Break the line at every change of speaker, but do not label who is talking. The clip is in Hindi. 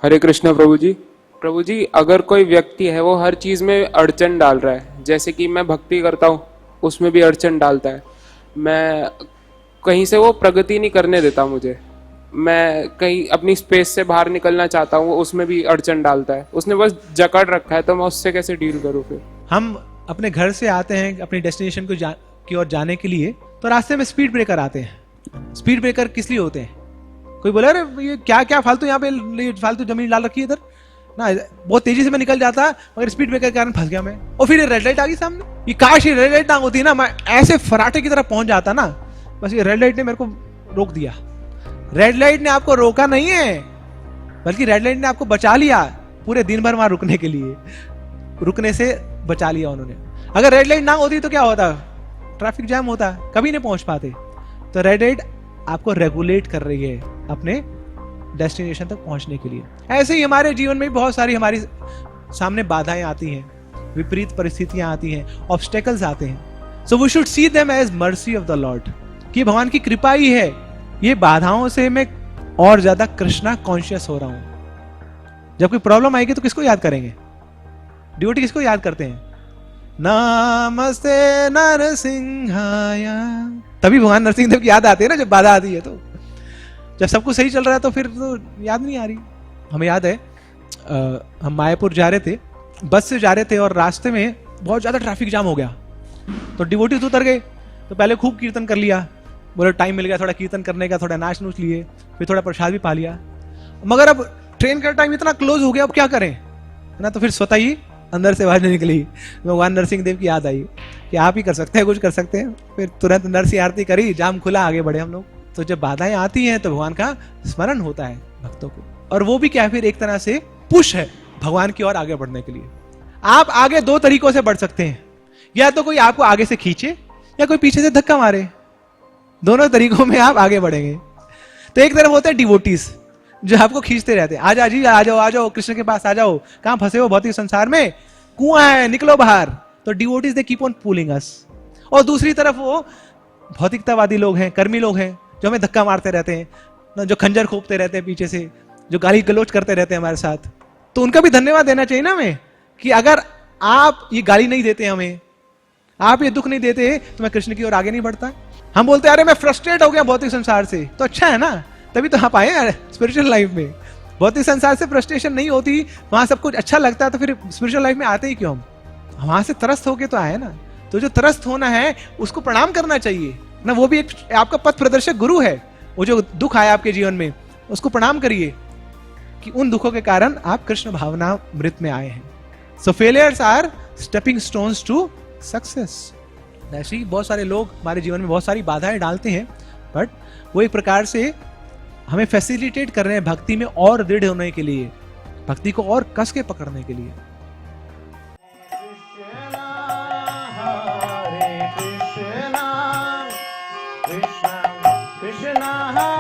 हरे कृष्ण प्रभु जी। प्रभु जी, अगर कोई व्यक्ति है वो हर चीज में अड़चन डाल रहा है, जैसे कि मैं भक्ति करता हूँ उसमें भी अड़चन डालता है, मैं कहीं से वो प्रगति नहीं करने देता मुझे, मैं कहीं अपनी स्पेस से बाहर निकलना चाहता हूँ उसमें भी अड़चन डालता है, उसने बस जकड़ रखा है, तो मैं उससे कैसे डील करूँ फिर?
हम अपने घर से आते हैं अपनी डेस्टिनेशन को की ओर जाने के लिए, तो रास्ते में स्पीड ब्रेकर आते हैं। स्पीड ब्रेकर किस लिए होते हैं? कोई बोला अरे ये क्या क्या फालतू यहाँ पे फालतू जमीन डाल रखी है इधर ना, बहुत तेजी से मैं निकल जाता मगर स्पीड ब्रेकर के कारण फंस गया मैं, और फिर ये रेड लाइट आ गई सामने। ये काश ये रेड लाइट ना होती ना, मैं ऐसे फराटे की तरह पहुंच जाता ना। बस ये रेड लाइट ने मेरे को रोक दिया। रेड लाइट ने आपको रोका नहीं है, बल्कि रेड लाइट ने आपको बचा लिया पूरे दिन भर वहां रुकने के लिए, रुकने से बचा लिया उन्होंने। अगर रेड लाइट ना होती तो क्या होता? ट्रैफिक जैम होता, कभी नहीं पहुंच पाते। तो रेड लाइट आपको रेगुलेट कर रही है अपने डेस्टिनेशन तक पहुंचने के लिए। ऐसे ही हमारे जीवन में बहुत सारी हमारी सामने बाधाएं आती हैं, विपरीत परिस्थितियां आती हैं, ऑब्स्टेकल्स आते हैं। So we should see them as mercy of the lord, कि भगवान की कृपा ही है। ये बाधाओं से मैं और ज्यादा कृष्णा कॉन्शियस हो रहा हूं। जब कोई प्रॉब्लम आएगी तो किसको याद करेंगे? डिवोटी किसको याद करते हैं? नमस्ते नरसिंहाय। तभी भगवान नरसिंह देव की याद आती है ना, जब बाधा आती है। तो जब सब कुछ सही चल रहा है तो फिर तो याद नहीं आ रही। हमें याद है हम मायापुर जा रहे थे, बस से जा रहे थे, और रास्ते में बहुत ज्यादा ट्रैफिक जाम हो गया। तो डिवोटीज उतर गए, तो पहले खूब कीर्तन कर लिया, बोले टाइम मिल गया थोड़ा कीर्तन करने का, थोड़ा नाच नूच लिए, फिर थोड़ा प्रसाद भी पा लिया। मगर अब ट्रेन का टाइम इतना क्लोज हो गया, अब क्या करें, है ना? तो फिर स्वतः ही अंदर से आवाज नहीं निकली, भगवान नरसिंह देव की याद आई कि आप ही कर सकते हैं, कुछ कर सकते हैं। फिर तुरंत नरसिंह आरती करी, जाम खुला, आगे बढ़े हम लोग। तो जब बाधाएं आती हैं तो भगवान का स्मरण होता है भक्तों को, और वो भी क्या, फिर एक तरह से पुश है भगवान की ओर आगे बढ़ने के लिए। आप आगे दो तरीकों से बढ़ सकते हैं, या तो कोई आपको आगे से खींचे या कोई पीछे से धक्का मारे। दोनों तरीकों में आप आगे बढ़ेंगे। तो एक तरफ होते हैं डिवोटीज जो आपको खींचते रहते हैं, आजा जी आ जाओ, आ जाओ कृष्ण के पास आ जाओ, कहां फंसे हो भौतिक संसार में, कुआं है निकलो बाहर। तो devotees they keep on pulling us. और दूसरी तरफ वो भौतिकतावादी लोग हैं, कर्मी लोग हैं, जो हमें धक्का मारते रहते हैं, जो खंजर खोपते रहते हैं पीछे से, जो गाली गलोच करते रहते हैं हमारे साथ। तो उनका भी धन्यवाद देना चाहिए ना हमें, कि अगर आप ये गाली नहीं देते हमें, आप ये दुख नहीं देते, तो मैं कृष्ण की ओर आगे नहीं बढ़ता। हम बोलते हैं अरे मैं फ्रस्ट्रेट हो गया भौतिक संसार से, तो अच्छा है ना, तभी तो आप आए स्पिरिचुअल लाइफ में। भौतिक संसार से फ्रस्ट्रेशन नहीं होती, वहां सब कुछ अच्छा लगता है, तो फिर स्पिरिचुअल लाइफ में आते ही क्यों? हम वहां से त्रस्त होके तो आए ना। तो जो त्रस्त होना है उसको प्रणाम करना चाहिए ना, वो भी एक आपका पथ प्रदर्शक गुरु है। वो जो दुख आया आपके जीवन में, उसको प्रणाम करिए कि उन दुखों के कारण आप कृष्ण भावना मृत में आए हैं। So failures are stepping stones to success. ऐसे ही बहुत सारे लोग हमारे जीवन में बहुत सारी बाधाएं डालते हैं, बट वो एक प्रकार से हमें फैसिलिटेट कर रहे हैं भक्ति में और दृढ़ होने के लिए, भक्ति को और कस के पकड़ने के लिए।
Krishna Krishna Hare